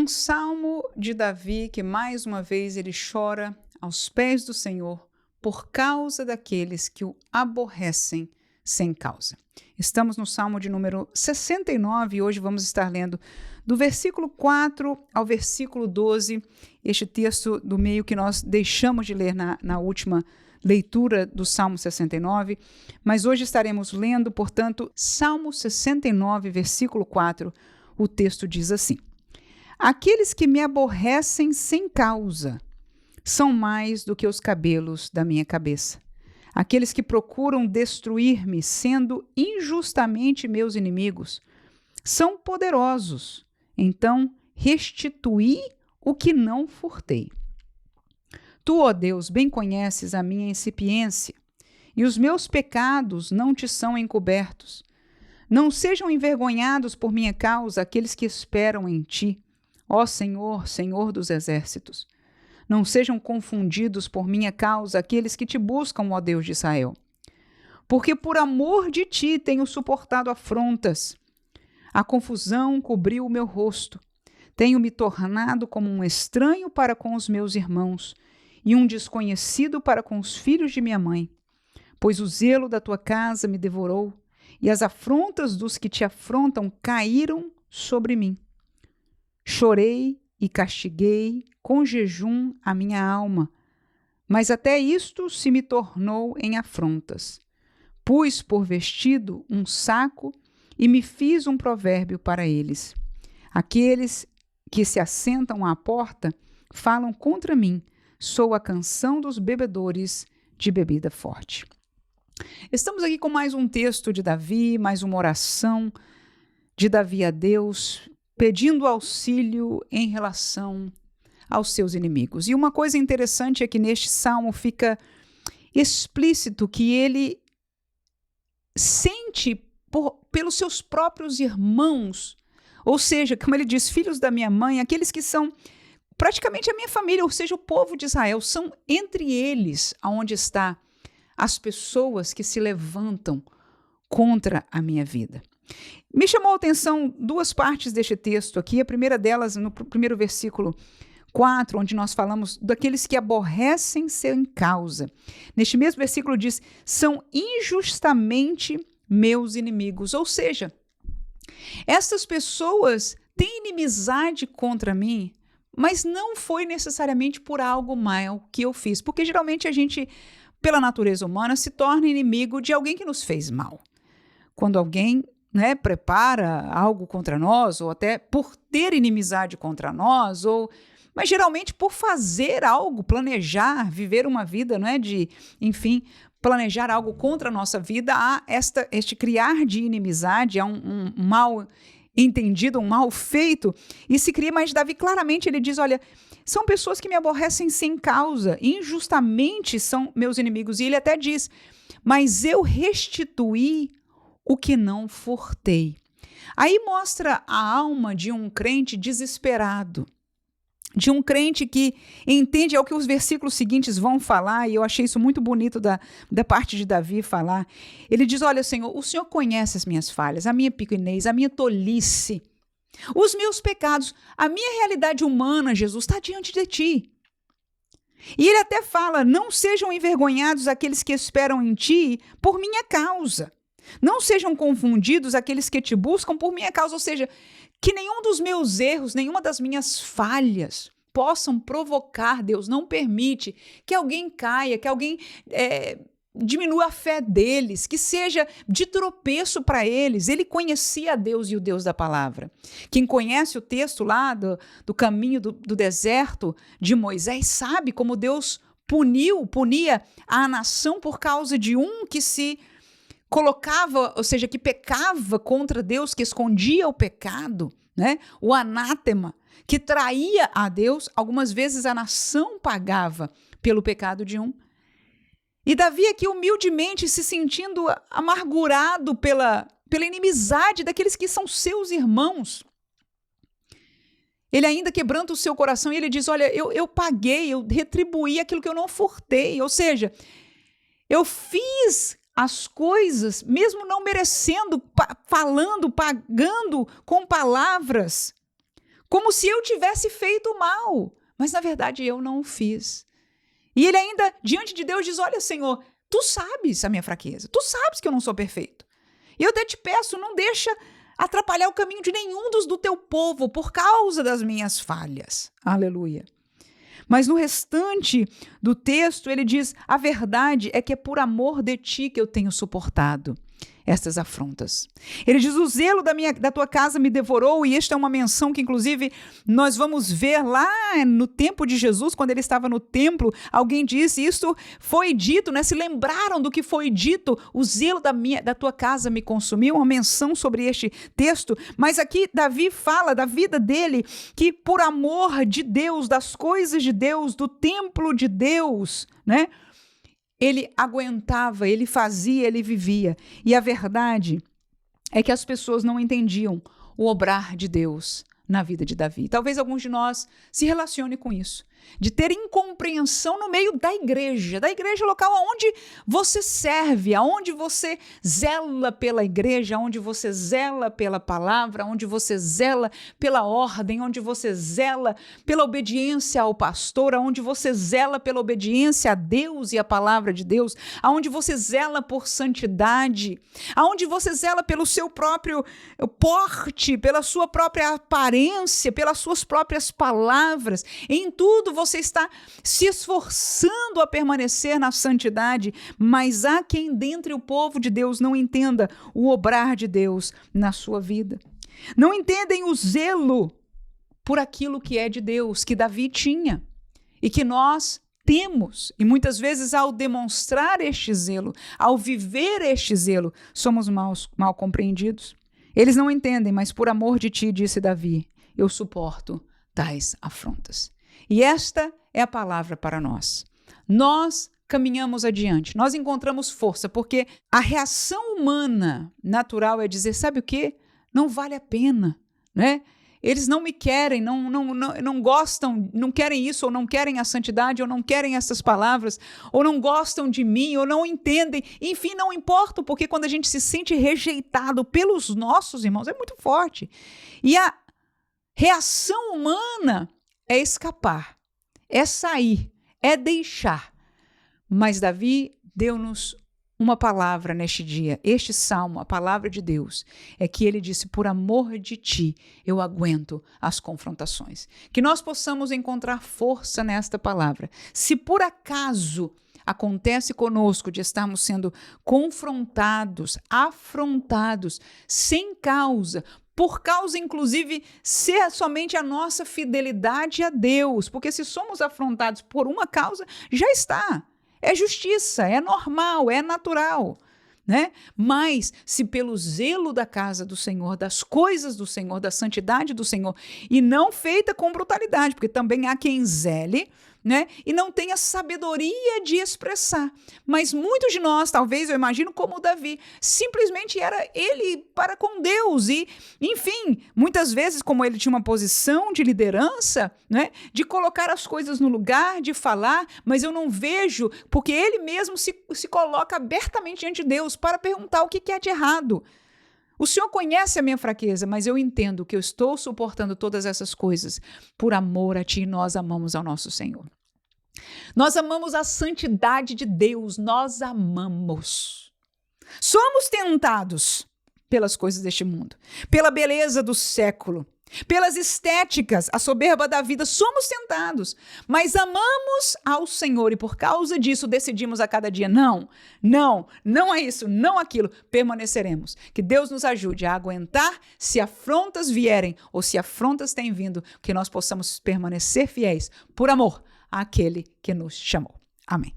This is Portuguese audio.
salmo de Davi que mais uma vez ele chora aos pés do Senhor por causa daqueles que o aborrecem sem causa. Estamos no salmo de número 69 e hoje vamos estar lendo do versículo 4 ao versículo 12, este texto do meio que nós deixamos de ler na última leitura do Salmo 69, mas hoje estaremos lendo, portanto, Salmo 69, versículo 4, o texto diz assim: Aqueles que me aborrecem sem causa são mais do que os cabelos da minha cabeça. Aqueles que procuram destruir-me, sendo injustamente meus inimigos, são poderosos. Então, restituí o que não furtei. Tu, ó Deus, bem conheces a minha incipiência, e os meus pecados não te são encobertos. Não sejam envergonhados por minha causa aqueles que esperam em ti, ó Senhor, Senhor dos exércitos. Não sejam confundidos por minha causa aqueles que te buscam, ó Deus de Israel. Porque por amor de ti tenho suportado afrontas. A confusão cobriu o meu rosto. Tenho me tornado como um estranho para com os meus irmãos e um desconhecido para com os filhos de minha mãe. Pois o zelo da tua casa me devorou e as afrontas dos que te afrontam caíram sobre mim. Chorei e castiguei com jejum a minha alma, mas até isto se me tornou em afrontas. Pus por vestido um saco e me fiz um provérbio para eles. Aqueles que se assentam à porta falam contra mim. Sou a canção dos bebedores de bebida forte. Estamos aqui com mais um texto de Davi, mais uma oração de Davi a Deus, pedindo auxílio em relação aos seus inimigos. E uma coisa interessante é que neste salmo fica explícito que ele sente pelos seus próprios irmãos, ou seja, como ele diz, filhos da minha mãe, aqueles que são praticamente a minha família, ou seja, o povo de Israel, são entre eles aonde está as pessoas que se levantam contra a minha vida. Me chamou a atenção duas partes deste texto aqui, a primeira delas no primeiro versículo 4, onde nós falamos daqueles que aborrecem sem causa. Neste mesmo versículo diz, são injustamente meus inimigos, ou seja, estas pessoas têm inimizade contra mim, mas não foi necessariamente por algo mal que eu fiz, porque geralmente a gente, pela natureza humana, se torna inimigo de alguém que nos fez mal. Quando alguém prepara algo contra nós, ou até por ter inimizade contra nós, mas geralmente por fazer algo, planejar, viver uma vida, planejar algo contra a nossa vida, há este criar de inimizade, há um mal entendido, um mal feito, e se cria, mas Davi claramente ele diz, olha, são pessoas que me aborrecem sem causa, injustamente são meus inimigos, e ele até diz, mas eu restituí o que não furtei. Aí mostra a alma de um crente desesperado, de um crente que entende, é o que os versículos seguintes vão falar, e eu achei isso muito bonito da parte de Davi falar. Ele diz, olha, Senhor, o Senhor conhece as minhas falhas, a minha pequenez, a minha tolice, os meus pecados, a minha realidade humana, Jesus, está diante de ti. E ele até fala, não sejam envergonhados aqueles que esperam em ti por minha causa. Não sejam confundidos aqueles que te buscam por minha causa, ou seja, que nenhum dos meus erros, nenhuma das minhas falhas possam provocar, Deus não permite que alguém caia, que alguém diminua a fé deles, que seja de tropeço para eles. Ele conhecia a Deus e o Deus da palavra. Quem conhece o texto lá do caminho do deserto de Moisés sabe como Deus punia a nação por causa de um que se colocava, ou seja, que pecava contra Deus, que escondia o pecado, o anátema, que traía a Deus. Algumas vezes a nação pagava pelo pecado de um. E Davi aqui humildemente se sentindo amargurado pela inimizade daqueles que são seus irmãos. Ele ainda quebranta o seu coração e ele diz, olha, eu paguei, eu retribuí aquilo que eu não furtei, ou seja, eu fiz as coisas, mesmo não merecendo, falando, pagando com palavras, como se eu tivesse feito mal, mas na verdade eu não o fiz. E ele ainda, diante de Deus, diz: olha, Senhor, tu sabes a minha fraqueza, tu sabes que eu não sou perfeito. E eu até te peço, não deixa atrapalhar o caminho de nenhum do teu povo por causa das minhas falhas. Aleluia. Mas no restante do texto ele diz: a verdade é que é por amor de ti que eu tenho suportado estas afrontas. Ele diz: o zelo da tua casa me devorou, e esta é uma menção que inclusive nós vamos ver lá no tempo de Jesus, quando ele estava no templo, alguém disse, isso foi dito, né? Se lembraram do que foi dito, o zelo da tua casa me consumiu, uma menção sobre este texto, mas aqui Davi fala da vida dele, que por amor de Deus, das coisas de Deus, do templo de Deus, né? Ele aguentava, ele fazia, ele vivia. E a verdade é que as pessoas não entendiam o obrar de Deus na vida de Davi. Talvez alguns de nós se relacionem com isso, de ter incompreensão no meio da igreja local onde você serve, aonde você zela pela igreja, onde você zela pela palavra, onde você zela pela ordem, onde você zela pela obediência ao pastor, onde você zela pela obediência a Deus e a palavra de Deus, aonde você zela por santidade, aonde você zela pelo seu próprio porte, pela sua própria aparência, pelas suas próprias palavras. Em tudo você está se esforçando a permanecer na santidade, mas há quem dentre o povo de Deus não entenda o obrar de Deus na sua vida. Não entendem o zelo por aquilo que é de Deus, que Davi tinha e que nós temos. E muitas vezes, ao demonstrar este zelo, ao viver este zelo, somos mal compreendidos. Eles não entendem, mas por amor de ti, disse Davi, eu suporto tais afrontas. E esta é a palavra para nós. Nós caminhamos adiante, nós encontramos força, porque a reação humana natural é dizer, sabe o quê? Não vale a pena, né? Eles não me querem, não gostam, não querem isso, ou não querem a santidade, ou não querem essas palavras, ou não gostam de mim, ou não entendem. Enfim, não importa, porque quando a gente se sente rejeitado pelos nossos irmãos, é muito forte. E a reação humana é escapar, é sair, é deixar. Mas Davi deu-nos uma palavra neste dia, este salmo, a palavra de Deus, é que ele disse, por amor de ti, eu aguento as confrontações. Que nós possamos encontrar força nesta palavra. Se por acaso acontece conosco de estarmos sendo confrontados, afrontados, sem causa, por causa, inclusive, ser somente a nossa fidelidade a Deus, porque se somos afrontados por uma causa, já está. É justiça, é normal, é natural, né? Mas se pelo zelo da casa do Senhor, das coisas do Senhor, da santidade do Senhor, e não feita com brutalidade, porque também há quem zele, né? E não tenha sabedoria de expressar. Mas muitos de nós, talvez, eu imagino como Davi, simplesmente era ele para com Deus. E, enfim, muitas vezes, como ele tinha uma posição de liderança, né? De colocar as coisas no lugar, de falar, mas eu não vejo, porque ele mesmo se coloca abertamente diante de Deus para perguntar o que é de errado. O Senhor conhece a minha fraqueza, mas eu entendo que eu estou suportando todas essas coisas por amor a ti, e nós amamos ao nosso Senhor. Nós amamos a santidade de Deus, nós amamos. Somos tentados pelas coisas deste mundo, pela beleza do século, pelas estéticas, a soberba da vida, somos tentados, mas amamos ao Senhor e por causa disso decidimos a cada dia, não é isso, não aquilo, permaneceremos. Que Deus nos ajude a aguentar se afrontas vierem ou se afrontas têm vindo, que nós possamos permanecer fiéis por amor àquele que nos chamou. Amém.